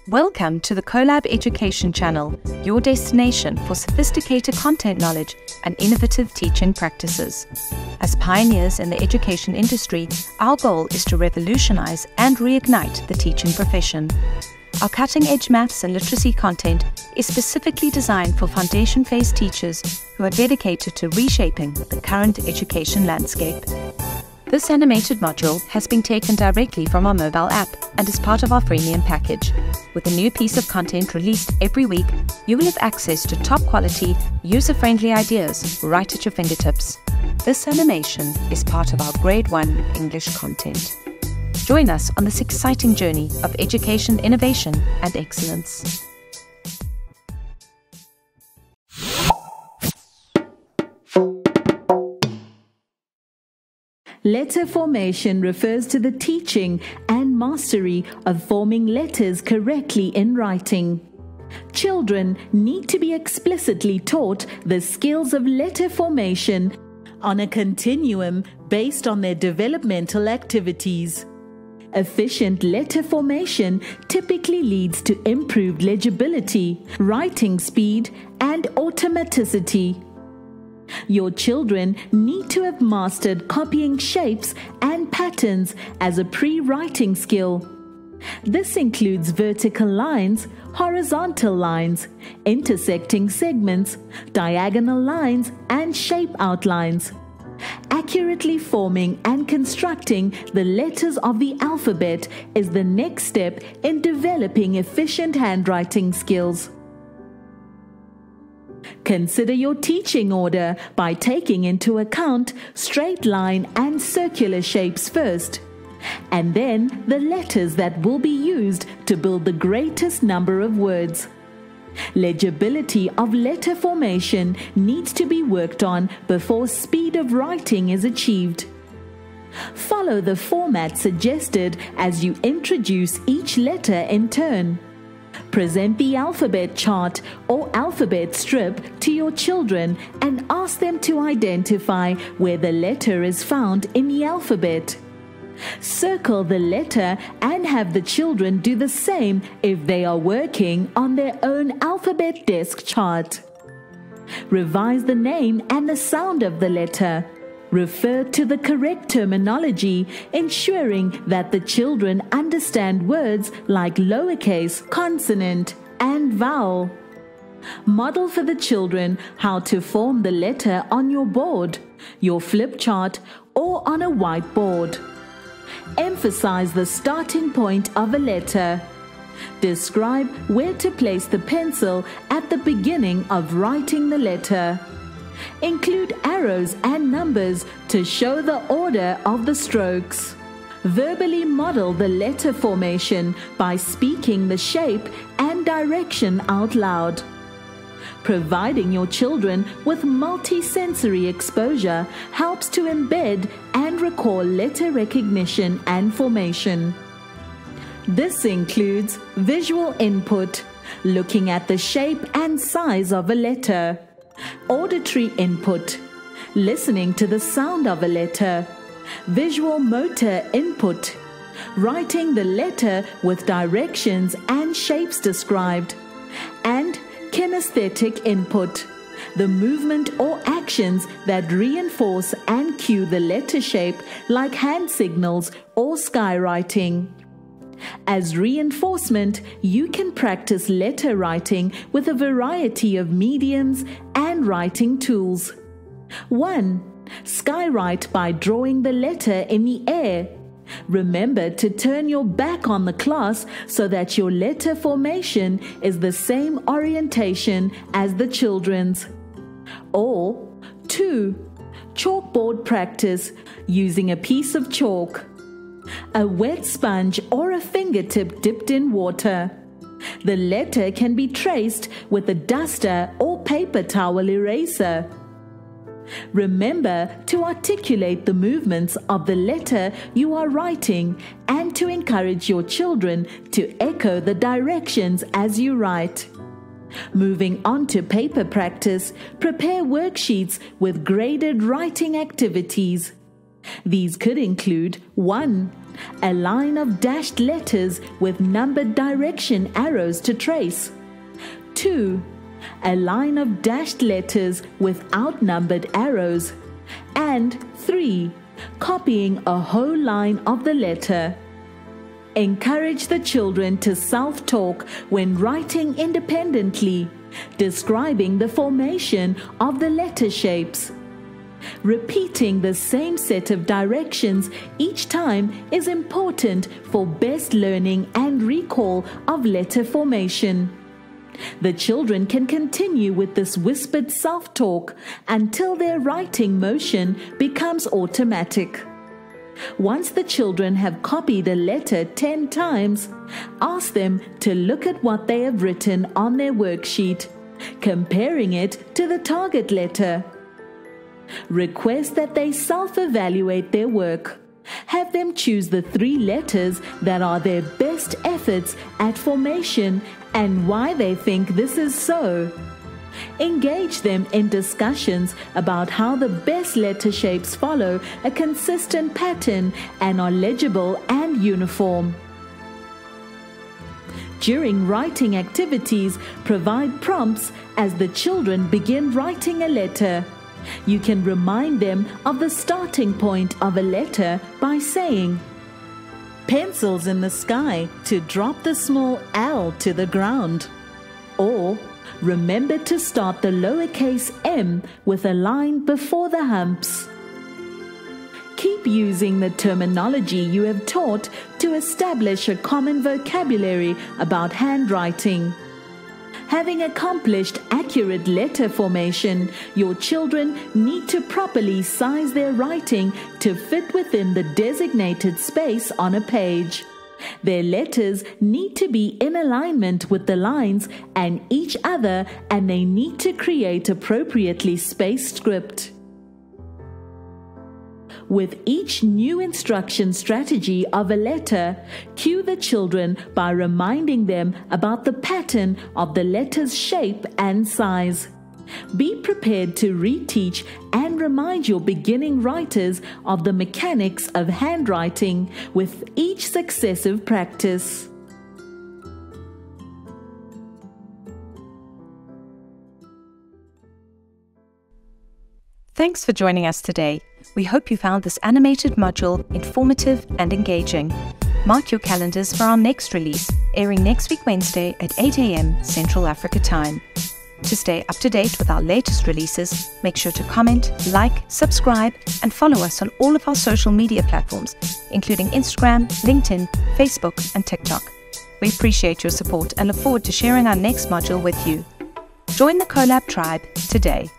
Welcome to the Collab Education channel, your destination for sophisticated content knowledge and innovative teaching practices. As pioneers in the education industry, our goal is to revolutionize and reignite the teaching profession. Our cutting-edge maths and literacy content is specifically designed for foundation phase teachers who are dedicated to reshaping the current education landscape. This animated module has been taken directly from our mobile app and is part of our freemium package. With a new piece of content released every week, you will have access to top-quality, user-friendly ideas right at your fingertips. This animation is part of our Grade 1 English content. Join us on this exciting journey of education, innovation, and excellence. Letter formation refers to the teaching and mastery of forming letters correctly in writing. Children need to be explicitly taught the skills of letter formation on a continuum based on their developmental activities. Efficient letter formation typically leads to improved legibility, writing speed, and automaticity. Your children need to have mastered copying shapes and patterns as a pre-writing skill. This includes vertical lines, horizontal lines, intersecting segments, diagonal lines, and shape outlines. Accurately forming and constructing the letters of the alphabet is the next step in developing efficient handwriting skills. Consider your teaching order by taking into account straight line and circular shapes first, and then the letters that will be used to build the greatest number of words. Legibility of letter formation needs to be worked on before speed of writing is achieved. Follow the format suggested as you introduce each letter in turn. Present the alphabet chart or alphabet strip to your children and ask them to identify where the letter is found in the alphabet. Circle the letter and have the children do the same if they are working on their own alphabet desk chart. Revise the name and the sound of the letter. Refer to the correct terminology, ensuring that the children understand words like lowercase, consonant, and vowel. Model for the children how to form the letter on your board, your flip chart, or on a whiteboard. Emphasize the starting point of a letter. Describe where to place the pencil at the beginning of writing the letter. Include arrows and numbers to show the order of the strokes. Verbally model the letter formation by speaking the shape and direction out loud. Providing your children with multi-sensory exposure helps to embed and recall letter recognition and formation. This includes visual input, looking at the shape and size of a letter. Auditory input, listening to the sound of a letter. Visual motor input, writing the letter with directions and shapes described. And kinesthetic input, the movement or actions that reinforce and cue the letter shape like hand signals or skywriting. As reinforcement, you can practice letter writing with a variety of mediums and writing tools. 1. Skywrite by drawing the letter in the air. Remember to turn your back on the class so that your letter formation is the same orientation as the children's. Or 2. Chalkboard practice using a piece of chalk, a wet sponge or a fingertip dipped in water. The letter can be traced with a duster or paper towel eraser. Remember to articulate the movements of the letter you are writing and to encourage your children to echo the directions as you write. Moving on to paper practice, prepare worksheets with graded writing activities. These could include 1. A line of dashed letters with numbered direction arrows to trace. 2. A line of dashed letters with outnumbered arrows. And 3. Copying a whole line of the letter. Encourage the children to self-talk when writing independently, describing the formation of the letter shapes. Repeating the same set of directions each time is important for best learning and recall of letter formation. The children can continue with this whispered self-talk until their writing motion becomes automatic. Once the children have copied a letter 10 times, ask them to look at what they have written on their worksheet, comparing it to the target letter. Request that they self-evaluate their work. Have them choose the 3 letters that are their best efforts at formation and why they think this is so. Engage them in discussions about how the best letter shapes follow a consistent pattern and are legible and uniform. During writing activities, provide prompts as the children begin writing a letter. You can remind them of the starting point of a letter by saying, "Pencils in the sky to drop the small L to the ground." Or, "Remember to start the lowercase m with a line before the humps." Keep using the terminology you have taught to establish a common vocabulary about handwriting. Having accomplished accurate letter formation, your children need to properly size their writing to fit within the designated space on a page. Their letters need to be in alignment with the lines and each other, and they need to create appropriately spaced script. With each new instruction strategy of a letter, cue the children by reminding them about the pattern of the letter's shape and size. Be prepared to reteach and remind your beginning writers of the mechanics of handwriting with each successive practice. Thanks for joining us today. We hope you found this animated module informative and engaging. Mark your calendars for our next release, airing next week Wednesday at 8 a.m. Central Africa Time. To stay up to date with our latest releases, make sure to comment, like, subscribe, and follow us on all of our social media platforms, including Instagram, LinkedIn, Facebook, and TikTok. We appreciate your support and look forward to sharing our next module with you. Join the Collab tribe today.